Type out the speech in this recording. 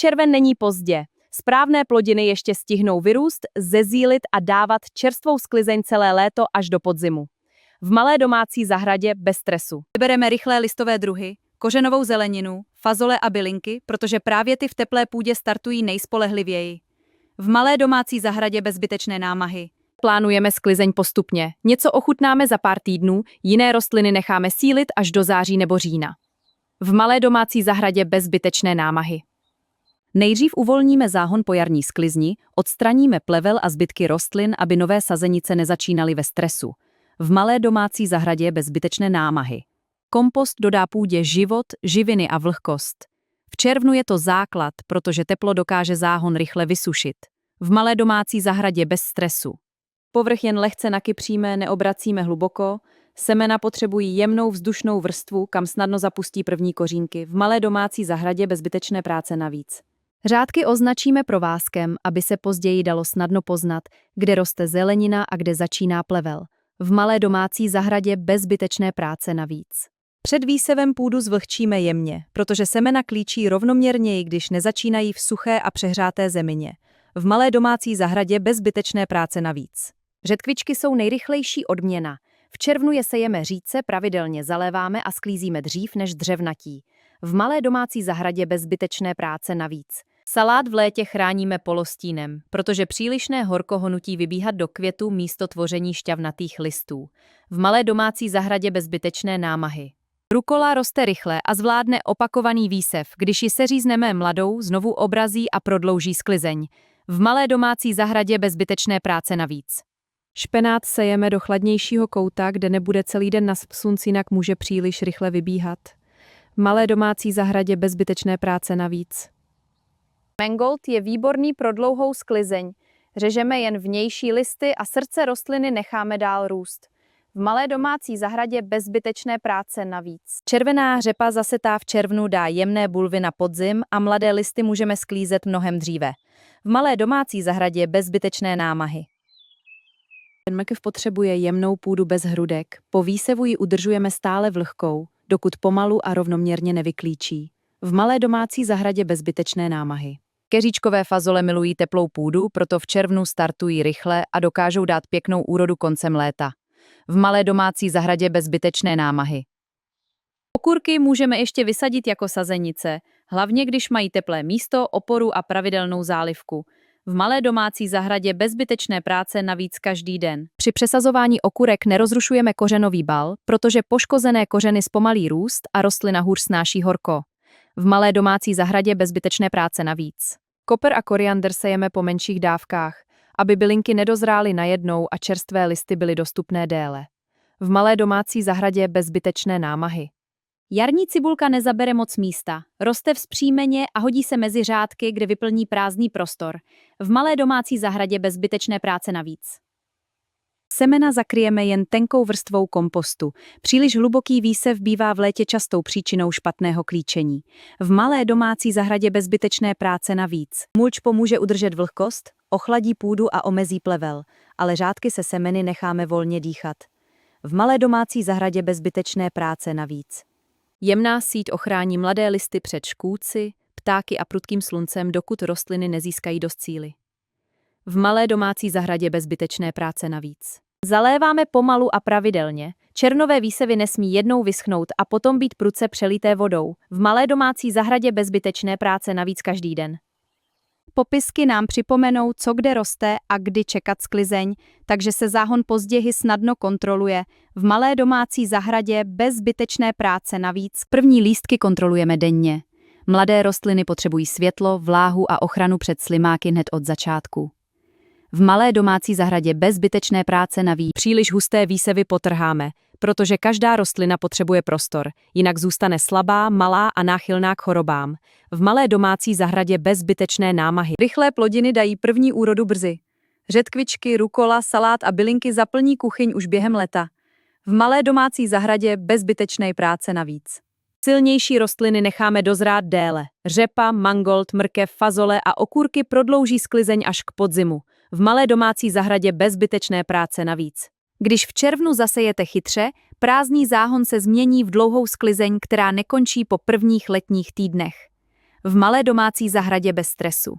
červen není pozdě. Správné plodiny ještě stihnou vyrůst, zezílit a dávat čerstvou sklizeň celé léto až do podzimu. V malé domácí zahradě bez stresu. Vybereme rychlé listové druhy, kořenovou zeleninu, fazole a bylinky, protože právě ty v teplé půdě startují nejspolehlivěji. V malé domácí zahradě bez zbytečné námahy. Plánujeme sklizeň postupně. Něco ochutnáme za pár týdnů, jiné rostliny necháme sílit až do září nebo října. V malé domácí zahradě bez zbytečné námahy. Nejdřív uvolníme záhon po jarní sklizni, odstraníme plevel a zbytky rostlin, aby nové sazenice nezačínaly ve stresu. V malé domácí zahradě bez zbytečné námahy. Kompost dodá půdě život, živiny a vlhkost. V červnu je to základ, protože teplo dokáže záhon rychle vysušit. V malé domácí zahradě bez stresu. Povrch jen lehce nakypříme, neobracíme hluboko. Semena potřebují jemnou vzdušnou vrstvu, kam snadno zapustí první kořínky. V malé domácí zahradě bez zbytečné práce navíc. Řádky označíme provázkem, aby se později dalo snadno poznat, kde roste zelenina a kde začíná plevel. V malé domácí zahradě bez zbytečné práce navíc. Před výsevem půdu zvlhčíme jemně, protože semena klíčí rovnoměrněji, když nezačínají v suché a přehřáté zemině. V malé domácí zahradě bez zbytečné práce navíc. Řetkvičky jsou nejrychlejší odměna. V červnu je sejeme řídce, pravidelně zaléváme a sklízíme dřív než dřevnatí. V malé domácí zahradě bez zbytečné práce navíc. Salát v létě chráníme polostínem, protože přílišné horko ho nutí vybíhat do květu místo tvoření šťavnatých listů. V malé domácí zahradě bez zbytečné námahy. Rukola roste rychle a zvládne opakovaný výsev, když ji seřízneme mladou, znovu obrazí a prodlouží sklizeň. V malé domácí zahradě bez zbytečné práce navíc. Špenát sejeme do chladnějšího kouta, kde nebude celý den na slunci, jinak může příliš rychle vybíhat. V malé domácí zahradě bez zbytečné práce navíc. Mangold je výborný pro dlouhou sklizeň. Řežeme jen vnější listy a srdce rostliny necháme dál růst. V malé domácí zahradě bez zbytečné práce navíc. Červená řepa zasetá v červnu dá jemné bulvy na podzim a mladé listy můžeme sklízet mnohem dříve. V malé domácí zahradě bez zbytečné námahy. Mrkev potřebuje jemnou půdu bez hrudek. Po výsevu ji udržujeme stále vlhkou, dokud pomalu a rovnoměrně nevyklíčí. V malé domácí zahradě bez zbytečné námahy. Keříčkové fazole milují teplou půdu, proto v červnu startují rychle a dokážou dát pěknou úrodu koncem léta. V malé domácí zahradě bez zbytečné námahy. Okurky můžeme ještě vysadit jako sazenice, hlavně když mají teplé místo, oporu a pravidelnou zálivku. V malé domácí zahradě bez zbytečné práce navíc každý den. Při přesazování okurek nerozrušujeme kořenový bal, protože poškozené kořeny zpomalí růst a rostlina hůř snáší horko. V malé domácí zahradě bez zbytečné práce navíc. Koper a koriander sejeme po menších dávkách, aby bylinky nedozrály najednou a čerstvé listy byly dostupné déle. V malé domácí zahradě bez zbytečné námahy. Jarní cibulka nezabere moc místa, roste vzpřímeně a hodí se mezi řádky, kde vyplní prázdný prostor. V malé domácí zahradě bez zbytečné práce navíc. Semena zakryjeme jen tenkou vrstvou kompostu. Příliš hluboký výsev bývá v létě častou příčinou špatného klíčení. V malé domácí zahradě bez zbytečné práce navíc. Mulč pomůže udržet vlhkost, ochladí půdu a omezí plevel, ale řádky se semeny necháme volně dýchat. V malé domácí zahradě bez zbytečné práce navíc. Jemná síť ochrání mladé listy před škůdci, ptáky a prudkým sluncem, dokud rostliny nezískají dost síly. V malé domácí zahradě bez zbytečné práce navíc. Zaléváme pomalu a pravidelně. Červnové výsevy nesmí jednou vyschnout a potom být prudce přelité vodou. V malé domácí zahradě bez zbytečné práce navíc každý den. Popisky nám připomenou, co kde roste a kdy čekat sklizeň, takže se záhon později snadno kontroluje. V malé domácí zahradě bez zbytečné práce navíc. První lístky kontrolujeme denně. Mladé rostliny potřebují světlo, vláhu a ochranu před slimáky hned od začátku. V malé domácí zahradě bez zbytečné práce navíc příliš husté výsevy potrháme, protože každá rostlina potřebuje prostor, jinak zůstane slabá, malá a náchylná k chorobám. V malé domácí zahradě bez zbytečné námahy. Rychlé plodiny dají první úrodu brzy. Řetkvičky, rukola, salát a bylinky zaplní kuchyň už během léta. V malé domácí zahradě bez zbytečné práce navíc. Silnější rostliny necháme dozrát déle. Řepa, mangold, mrkev, fazole a okurky prodlouží sklizeň až k podzimu. V malé domácí zahradě bez zbytečné práce navíc. Když v červnu zasejete chytře, prázdný záhon se změní v dlouhou sklizeň, která nekončí po prvních letních týdnech. v malé domácí zahradě bez stresu.